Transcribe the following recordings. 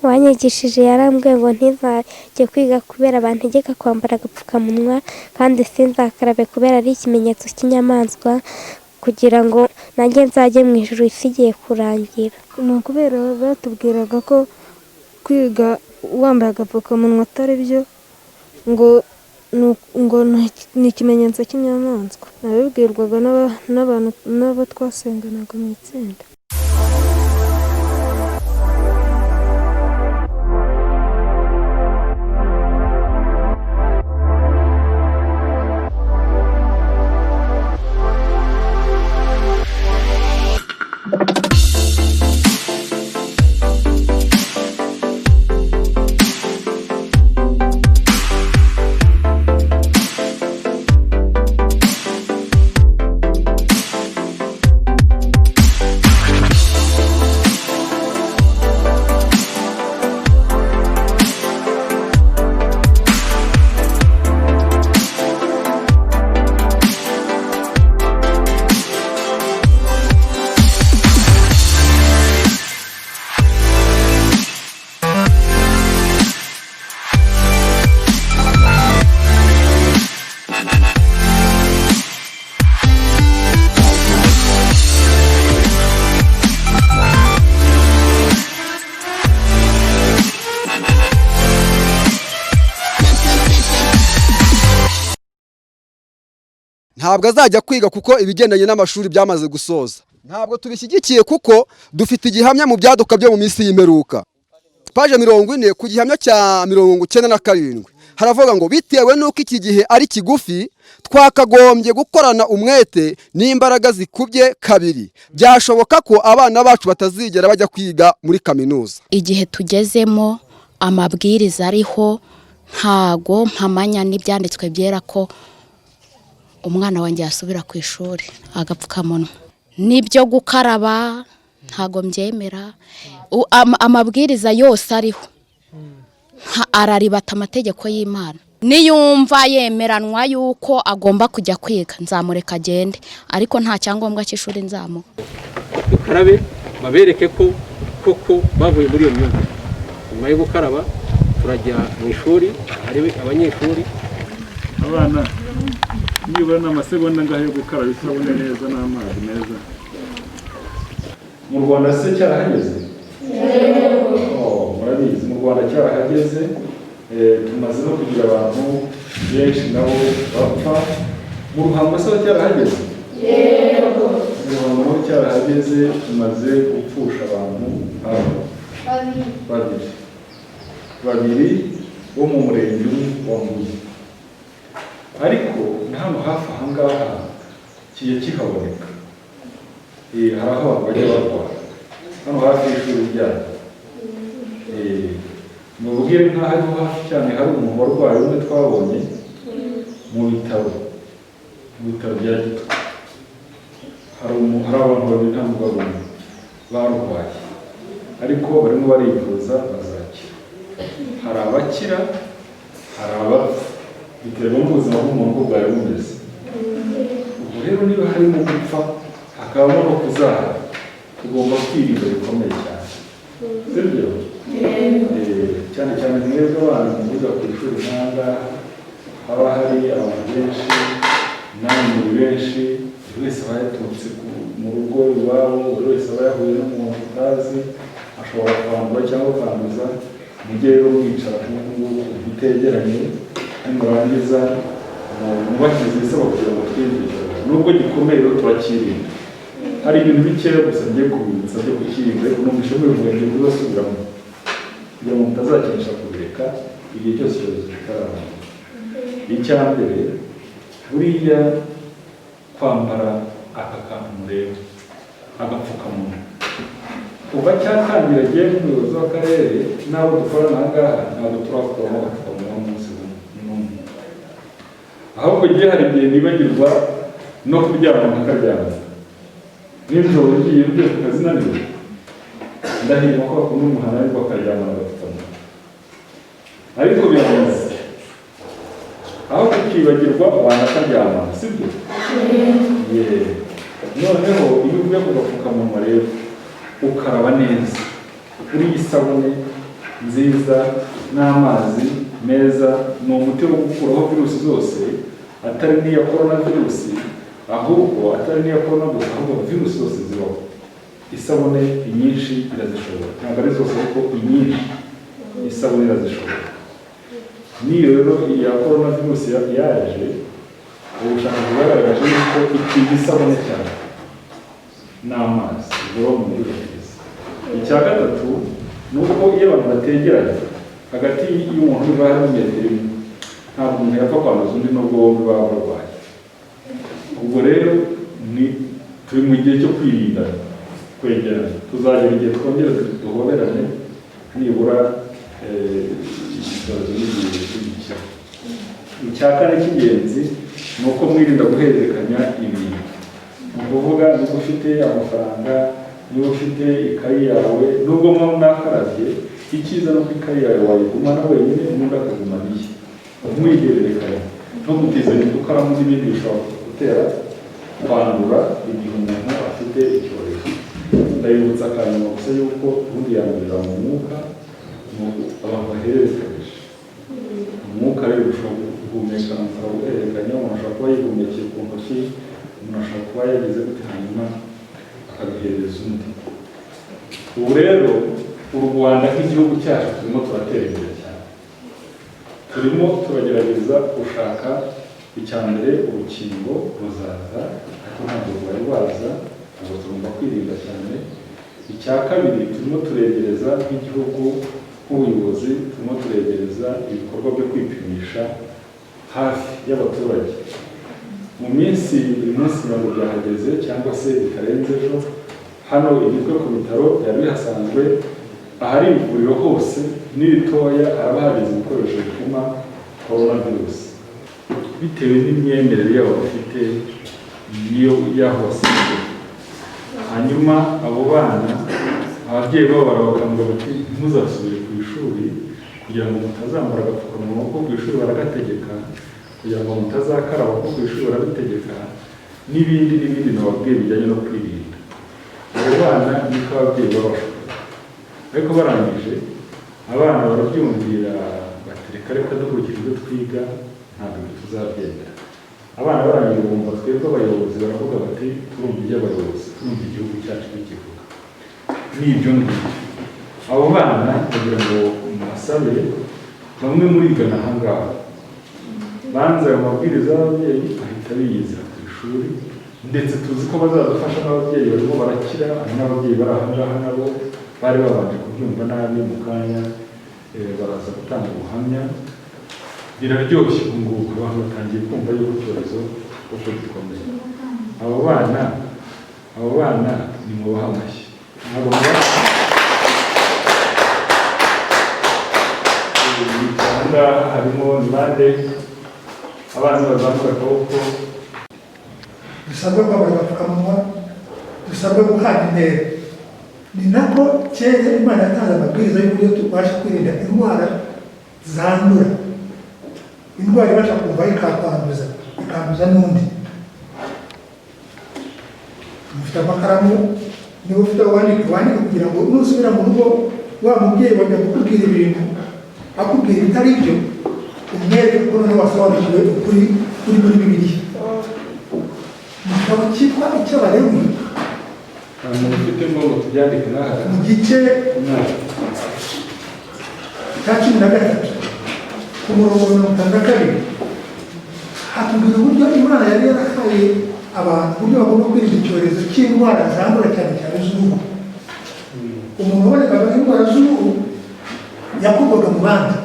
wanyigishije yarambwiye ngo ntizajye kwiga kubera bantegeka kwambara agapfukamunwa kandi sinzakarabe kubera ari ikimenyetso cy'inyamaswa kugira ngo nanjye nzajye mu ijuru isi igiye kurangira. Ni ukubera batubwiraga ko kwiga wambaye agapfukamunwa atari byo, ngo ni ikimenyetso cy'inyamaswa. Nabibwirwaga n'abo twasenganaga mu itsinda. ntabwo azajya kwiga kuko ibigendanye n'amashuri byamaze gusoza. Ntabwo tubishyigikiye kuko dufite igihamya mu byaduka byo mu minsi y'imperuka. Paje 40 ku gihamya cya 97 haravuga ngo bitewe n'uko iki gihe ari kigufi twakagombye gukorana umwete n'imbaraga zikubye kabiri, byashoboka ko abana bacu batazigera bajya kwiga muri kaminuza. Igihe tugezemo amabwiriza ariho ntago mpamanya n'ibyanditswe byera ko umwana wanjye yasubira ku ishuri. Agapfukamunwa n'ibyo gukaraba ntago mbyemera. Amabwiriza yose ariho araribata amategeko y'Imana. Niyumva yemeranwa yuko agomba kujya kwiga nzamureka agende, ariko nta cyangombwa cy'ishuri nzamuha. Dukarabe babereke ko koko bavuye muri iyo myuga. Nyuma yo gukaraba turajya mu ishuri, hari abanyeshuri. Abana nibura n'amasegonda ngaho yo gukaraba isabune neza n'amazi meza. Mu Rwanda se cyarahageze? Murabizi mu Rwanda cyarahageze. Tumaze no kugira abantu benshi nabo bapfa. Mu Ruhango se cyarahageze? Yego. Mu Ruhango cyarahageze, tumaze gupfusha abantu babiri bo mu murenge wa Muri. Ariko ni hano hafi aha ngaha kiye kihaboneka. Hari aho abantu bajya barwara hano hafi y'ishuri ryacu. Mubwire nk'aho ariho hafi cyane hari umuntu warwaye umwe twabonye mu bitaro bya Gito. Hari abantu babiri nta mugabo barwaye ariko barimo barivuza bazakira. Hari abakira, hari abapfa bitewe n'ubuzima bw'umuntu uko bwari bumeze. Ubwo rero niba harimo gupfa hakabamo no kuzahara, tugomba kwirinda bikomeye cyane. Sibyo? Cyane cyane mwebwe abana muvuga ku ishuri nk'ahangaha haba hari abantu benshi namwe benshi, buri wese aba yaturutse mu rugo iwabo, buri wese aba yahuye n'umuntu utazi ashobora kwandura cyangwa kwanduza. Mujye rero mwicara bitegeranye nimurangiza mubashyize ibisaba kugira ngo twirinde. Nubwo gikomeye rero turakirinda. Hari ibintu bikeya gusa ngiye kubibutsa byo kukirinda, ariko numvise mubivuye kuzasubiramo kugira ngo mutazakinisha kubireka igihe cyose cyorezo kitararangira. Icya mbere buriya kwambara aka kantu mureba agapfukamunwa kuva cyatangira agiye n'umuyobozi w'akarere n'abo dukorana aha ngaha ntabwo turakuramo agapfukamunwa umunsi n'umwe. Ahubwo gihe hari igihe nibagirwa no kuryama nkakaryama nijoro ugiye ugiye ku kazi naniwe ndahirwa ko bakunda umuhana ariko akaryama agapfukamunwa. Ariko biraza aho kukibagirwa wanakaryama, sibyo? Noneho iyo uvuye ku gapfukamunwa rero ukaraba neza uri isabune nziza n'amazi meza ni umuti wo gukuraho virusi zose, atari n'iya korona virusi, ahubwo atari n'iya korona gusa, ahubwo virusi zose zibaho. Isabune inyinshi irazishobora, ntabwo ari zose ariko inyinshi isabune irazishobora. N'iyo rero iya korona virusi yaje, ubushakashatsi bwagaragaje yuko ikiza isabune cyane n'amazi biba mu buryo bwiza. Icya gatatu ni uko iyo abantu bategeranye hagati y'umuntu uri bahari metero imwe, ntabwo umuntu yapfa kwanduza undi nubwo bombi baba barwaye. Ubwo rero turi mu gihe cyo kwirinda kwegerana, tuzagera igihe twongera duhoberane nibura ikibazo n'igikira. Icya kane cy'ingenzi ni uko mwirinda guhererekanya ibintu. Ni ukuvuga niba ufite amafaranga, niba ufite ikayi yawe, nubwo muba mwakarabye, icyiza no ku ikayi yawe wayigumana wenyine, undi akagumana iye. Mwihererekanya no gutizanya udukaramu n'ibindi bishobora gutera kwandura igihe umuntu afite icyorezo. Ndabibutsa akanyuma gusa yuko ubundi yandurira mu mwuka, abantu bahererekanyije umwuka. Rero ushobora guhumeka guhererekanya, umuntu ashobora kuba yihumekeye ku ntoki, umuntu ashobora kuba yagize gute, hanyuma akabihereza undi. Ubu rero u Rwanda nk'igihugu cyacu turimo turatera imbere cyane, turimo turagerageza gushaka icya mbere urukingo ruzaza, ariko ntabwo rwari rwaza, ntabwo tugomba kwirinda cyane. Icya kabiri turimo turegereza nk'igihugu nk'ubuyobozi, turimo turegereza ibikorwa byo kwipimisha hafi y'abaturage. Mu minsi ntabwo byahageze cyangwa se bitarenze ejo, hano imitwe ku bitaro byari bihasanzwe, ahari ivuriro hose n'iritoya haraba hageze ibikoresho bipima korona virusi, bitewe n'imyemerere yabo bafite y'aho basigaye. Hanyuma abo bana ababyeyi babo barabakangurira bati ntuzasubire ku ishuri kugira ngo mutazambara agapfukamunwa kuko ku ishuri baragategeka, kugira ngo mutazakaraba kuko ku ishuri barabitegeka, n'ibindi nababwiye bijyanye no kwirinda. Abo bana niko ababyeyi babashobora, ariko barangije abana barabyumvira bati reka dukurikije ibyo twiga, ntabwo tuzabyemera. Abana barangije bumva twebwe abayobozi baravuga bati turumva iby'abayobozi, turumva igihugu cyacu n'ikivuga. N'ibyo ngibyo abo bana kugira ngo mubasabe, bamwe murigana aha ngaha banze ayo mabwiriza y'ababyeyi bahita biyizira ku ishuri, ndetse tuzi ko bazadufasha n'ababyeyi barimo barakira. Hari n'ababyeyi bari aha ngaha nabo bari babanje kubyumva nabi, mu kanya baraza gutanga ubuhamya. Biraryoshye ubu ngubu, abantu batangiye kumva yuko icyorezo uko gikomeye. Abo bana ni mubaha amashyi. Aha harimo impande abana bazamura akaboko. Dusabwe kwambara agapfukamunwa, dusabwe guhana intera. Ni nako kera Imana yatanze amabwiriza y'uburyo tubasha kwirinda indwara zandura. Indwara ibasha kuva ikanduza n'undi. Mufite amakaramu, niba ufite wandika kugira ngo nusubira mu rugo wa mubyeyi wajya kukubwira ibintu akubwira ibitari byo, umwereke ko noneho wasobanukiwe ukuri kuri muri Bibiliya. Mu gitabo cyitwa icy'Abalewi, ufite ngo tubyandike n'aha mu gice cya 13 ku murongo wa 52 hatubwira uburyo Imana yari yarahaye abantu uburyo bagomba kwirinda icyorezo cy'indwara zandura cyane cyane z'uruhu. Umuntu ubonekaga indwara z'uruhu yakurwaga mu bandi.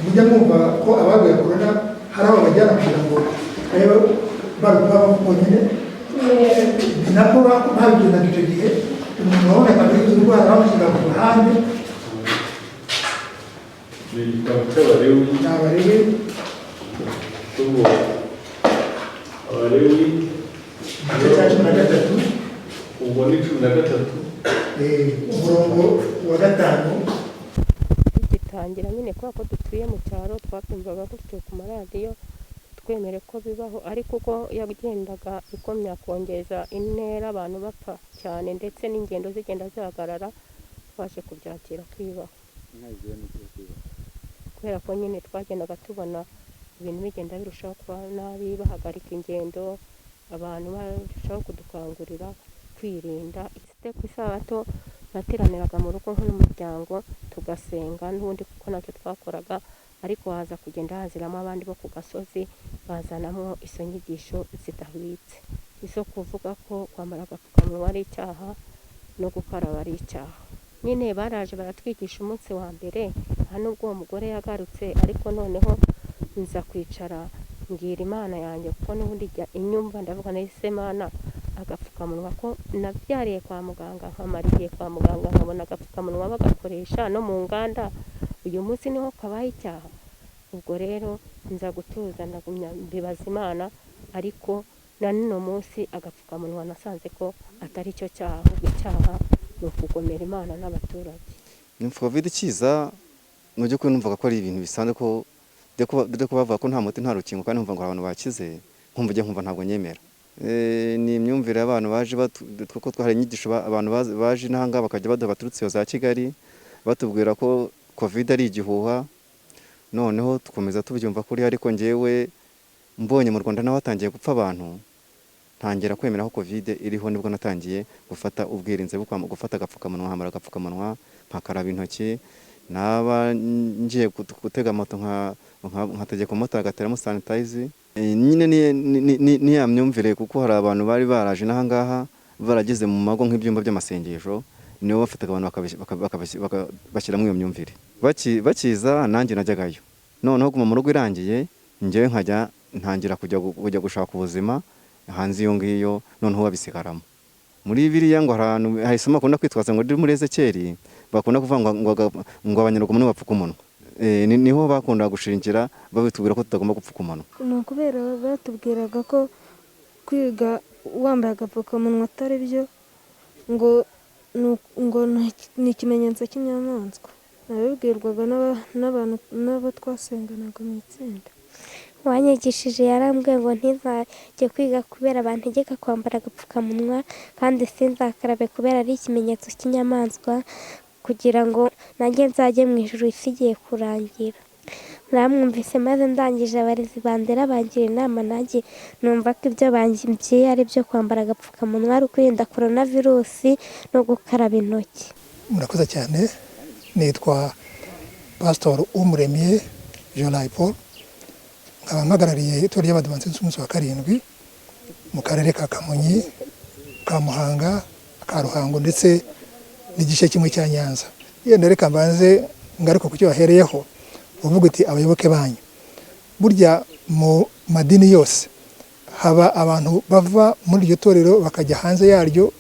Mujya mwumva ko abarwaye korona hari abo bajyana kugira ngo barupfa bonyine. Ni nako babigendaga icyo gihe, umuntu wabonekaga izo ndwara bamushyira ku ruhande. ni igitabo cy'Abalewi. Abalewi igice cya 13 ubwo ni 13 umurongo wa 5. Bigitangira nyine kubera ko dutuye mu cyaro twakumvaga gutyo ku maradiyo twemere ko bibaho, ariko uko yagendaga ikomya kongeza intera abantu bapfa cyane ndetse n'ingendo zigenda zihagarara, twaje kubyakira kwibaho. kubera ko nyine twagendaga tubona ibintu bigenda birushaho kuba nabi, bahagarika ingendo, abantu barushaho kudukangurira kwirinda. Ku isabato nateraniraga mu rugo nk'umuryango tugasenga n'ubundi kuko nacyo twakoraga, ariko haza kugenda haziramo abandi bo ku gasozi bazanamo izo nyigisho zidahwitse, izo kuvuga ko kwambara agapfukamunwa ari icyaha no gukaraba ari icyaha. Nyine baraje baratwigisha umunsi wa mbere, nta nubwo uwo mugore yagarutse, ariko noneho nza kwicara mbwira Imana yanjye kuko n'ubundi jya inyumva, ndavuga nahise Imana agapfukamunwa ko nabyariye kwa muganga, nkamariye kwa muganga nkabona agapfukamunwa bagakoresha no mu nganda, uyu munsi niho kabaye icyaha. Ubwo rero nza gutuza ndagumya mbibaza Imana, ariko na nino munsi agapfukamunwa nasanze ko atari cyo cyaha, ahubwo icyaha ni ukugomera Imana n'abaturage. Covid ikiza mu by'ukuri numvaga ko ari ibintu bisanzwe, ko dore ko bavuga ko nta muti nta rukingo, kandi numva ngo abantu bakize, nkumva ntabwo nyemera. Ni imyumvire y'abantu baje kuko twahari inyigisho abantu baje n'ahanga bakajya baduha baturutse za Kigali batubwira ko Covid ari igihuha, noneho tukomeza tubyumva kuri, ariko ngewe mbonye mu Rwanda naho hatangiye gupfa abantu, ntangira kwemera ko Covid iriho, nibwo natangiye gufata ubwirinzi bwo gufata agapfukamunwa, hamara agapfukamunwa, nkakaraba intoki, naba ngiye gutega moto nkategeka moto agateramo sanitize. Nyine ni ya myumvire, kuko hari abantu bari baraje n'ahangaha barageze mu mago nk'ibyumba by'amasengesho, nibo bafataga abantu bakabashyiramo iyo myumvire. Bakiza nanjye najyagayo, noneho guma mu rugo irangiye njyewe nkajya ntangira kujya gushaka ubuzima hanze iyo ngiyo, noneho babisigaramo. Muri biriya ngo ahantu hahisemo bakunda kwitwaza ngo ndi muri Ezekeri, bakunda kuvuga ngo abanyarwanda nibo bapfuka umunwa. Niho bakunda gushingira babitubwira ko tutagomba gupfuka umunwa. Ni ukubera batubwiraga ko kwiga wambaye agapfukamunwa atari byo, ngo ni ikimenyetso cy'inyamaswa. Nabibwirwaga n'abo twasenganaga mu itsinda. Uwanyigishije yarambwiye ngo ntizajye kwiga kubera bantegeka kwambara agapfukamunwa, kandi sinzakarabe kubera ari ikimenyetso cy'inyamaswa, kugira ngo nanjye nzajye mu ijuru isi igiye kurangira. Namwumvise maze ndangije abarezi bandera bangira inama, nanjye numva ko ibyo bangiye ari byo kwambara agapfukamunwa, ari ukwirinda coronavirus no gukaraba intoki. Murakoze cyane. Nitwa Pastor Umuremye Jolai Paul, nkaba mpagarariye itorero ry'Abadivantisiti b'umunsi wa karindwi mu karere ka Kamonyi, ka Muhanga, ka Ruhango ndetse n'igice kimwe cya Nyanza. Yenda reka mbanze ngaruka ku cyo wahereyeho uvuga uti abayoboke banyu. Burya mu madini yose haba abantu bava muri iryo torero bakajya hanze yaryo,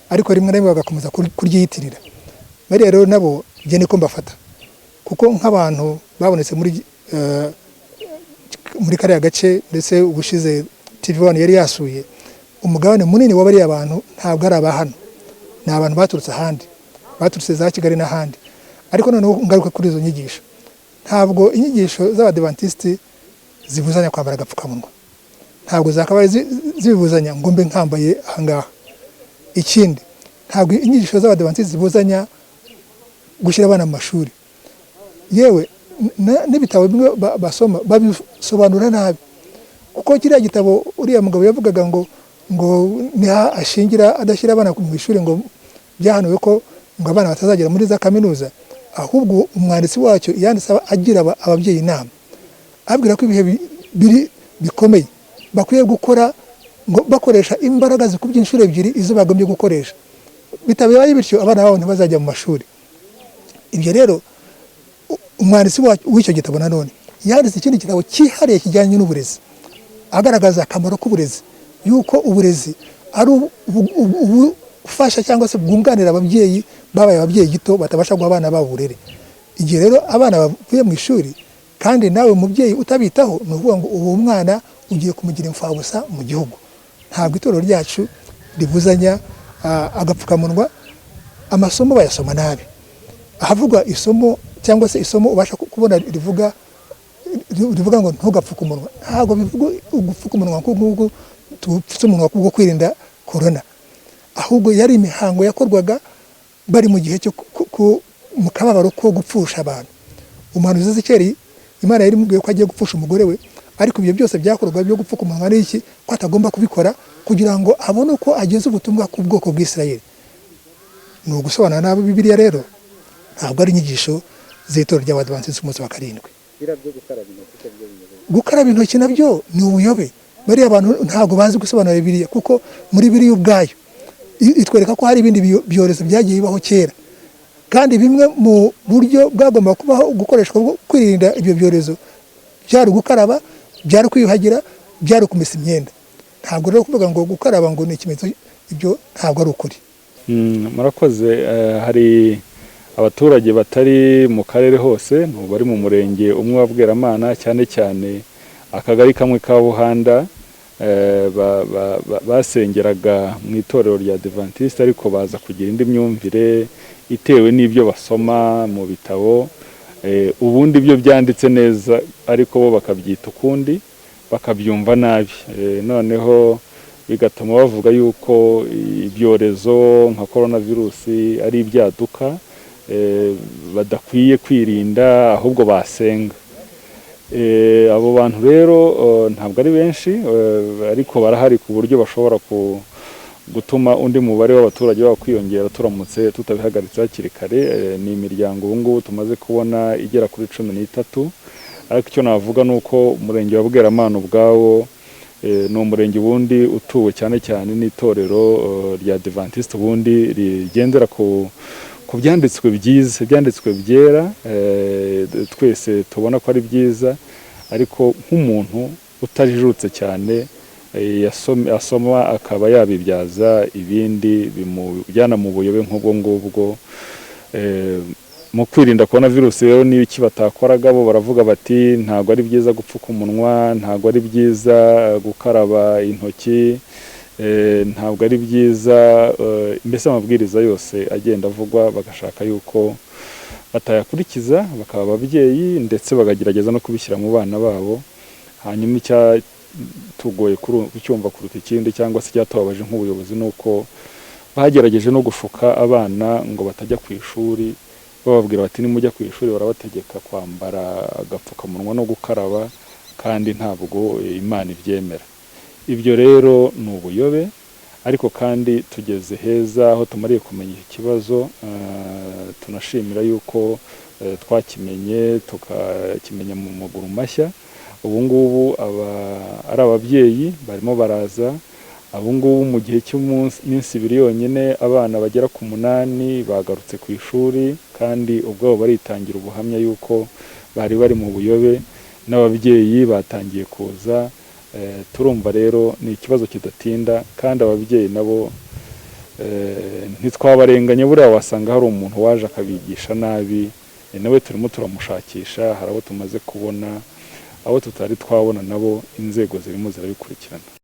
ariko rimwe na rimwe bagakomeza kuryiyitirira. Bari rero nabo njye niko mbafata, kuko nk'abantu babonetse muri kariya gace, ndetse ubushize TV1 yari yasuye, umugabane munini w'abariya abantu ntabwo ari abahano, ni abantu baturutse ahandi, baturutse za Kigali n'ahandi. Ariko noneho ngaruka kuri izo nyigisho, ntabwo inyigisho z'Abadivantisiti zibuzanya kwambara agapfukamunwa, ntabwo zakabaye zibuzanya ngo mbe nkambaye ahangaha. Ikindi, ntabwo inyigisho z'Abadivantisiti zibuzanya gushyira abana mu mashuri. Yewe n'ibitabo bimwe basoma babisobanura nabi, kuko kiriya gitabo uriya mugabo yavugaga ngo niha ashingira adashyira abana mu ishuri, ngo byahanuwe ko ngo abana batazagera muri za kaminuza. Ahubwo umwanditsi wacyo yanditse agira ababyeyi inama, abwira ko ibihe bikomeye bakwiye gukora, ngo bakoresha imbaraga zikubye inshuro ebyiri izo bagombye gukoresha. Bitabaye bityo abana babo ntibazajya mu mashuri. Ibyo rero umwanditsi w'icyo gitabo nanone yanditse ikindi gitabo cyihariye kijyanye n'uburezi, agaragaza akamaro k'uburezi, yuko uburezi ari ubufasha cyangwa se bwunganira ababyeyi babaye ababyeyi gito batabasha guha abana babo uburere. Igihe rero abana bavuye mu ishuri kandi nawe umubyeyi utabitaho, ni ukuvuga ngo uwo mwana ugiye kumugira imfabusa mu gihugu. Ntabwo itorero ryacu ribuzanya agapfukamunwa. Amasomo bayasoma nabi, ahavugwa isomo cyangwa se isomo ubasha kubona rivuga ngo ntugapfuke umunwa, ntabwo bivuga ugupfuka umunwa nk'uko tupfutse umunwa kubwo kwirinda corona, ahubwo yari imihango yakorwaga bari mu gihe cyo mu kababaro ko gupfusha abantu. Umuhanuzi Ezekiyeli Imana yari imubwiye ko agiye gupfusha umugore we, ariko ibyo byose byakorwa byo gupfuka umunwa n'iki ko atagomba kubikora kugira ngo abone uko ageze ubutumwa ku bwoko bw'Isirayeli. Ni ugusobanura nabi Bibiliya rero, ntabwo ari inyigisho z'itorero ry'Abadiventisti umunsi wa karindwi. Gukaraba intoki nabyo ni ubuyobe. Bariya abantu ntabwo bazi gusobanura Bibiliya, kuko muri Bibiliya ubwayo itwereka ko hari ibindi byorezo byagiye bibaho kera, kandi bimwe mu buryo bwagomba kubaho gukoreshwa kwirinda ibyo byorezo byari gukaraba, byari kwiyuhagira, byari kumesa imyenda. Ntabwo rero kuvuga ngo gukaraba ngo ni ikimenyetso, ibyo ntabwo ari ukuri. Murakoze. Hari abaturage batari mu karere hose, bari mu murenge umwe wa Bweramana, cyane cyane akagari kamwe ka Buhanda, basengeraga mu itorero rya Adventiste, ariko baza kugira indi myumvire itewe n'ibyo basoma mu bitabo. Ubundi byo byanditse neza, ariko bo bakabyita ukundi, bakabyumva nabi. Noneho bigatuma bavuga yuko ibyorezo nka coronavirus ari ibyaduka, badakwiye kwirinda, ahubwo basenga. Abo bantu rero ntabwo ari benshi, ariko barahari ku buryo bashobora gutuma undi mubare w'abaturage kwiyongera turamutse tutabihagaritse hakiri kare. Ni imiryango ubu ngubu tumaze kubona igera kuri 13, ariko icyo navuga ni uko umurenge wa Bweramana ubwawo ni umurenge ubundi utuwe cyane cyane n'itorero rya Adventiste, ubundi rigendera ku byanditswe byiza, byanditswe byera, twese tubona ko ari byiza, ariko nk'umuntu utajijutse cyane asoma akaba yabibyaza ibindi bimujyana mu buyobe nk'ubwo ngubwo. Mu kwirinda coronavirus rero n'iki batakoraga, bo baravuga bati ntabwo ari byiza gupfuka umunwa, ntabwo ari byiza gukaraba intoki, ntabwo ari byiza, mbese amabwiriza yose agenda avugwa bagashaka yuko batayakurikiza, bakaba ababyeyi ndetse bagagerageza no kubishyira mu bana babo. Hanyuma icyatugoye kucyumva kuruta ikindi, cyangwa se cyatubabaje nk'ubuyobozi, ni uko bagerageje no gushuka abana ngo batajya ku ishuri, bababwira bati nimujya ku ishuri barabategeka kwambara agapfukamunwa no gukaraba, kandi ntabwo Imana ibyemera. Ibyo rero ni ubuyobe, ariko kandi tugeze heza aho tumariye kumenya iki kibazo. Tunashimira yuko twakimenye, tukakimenya mu maguru mashya. Ubu ngubu ari ababyeyi barimo baraza. Ubu ngubu mu gihe cy'iminsi 2 yonyine abana bagera ku 8 bagarutse ku ishuri, kandi ubwabo baritangira ubuhamya yuko bari mu buyobe, n'ababyeyi batangiye kuza. Turumva rero ni ikibazo kidatinda, kandi ababyeyi nabo ntitwabarenganya. Buriya wasanga hari umuntu waje akabigisha nabi, nawe turimo turamushakisha. Hari abo tumaze kubona, abo tutari twabona nabo inzego zirimo zirabikurikirana.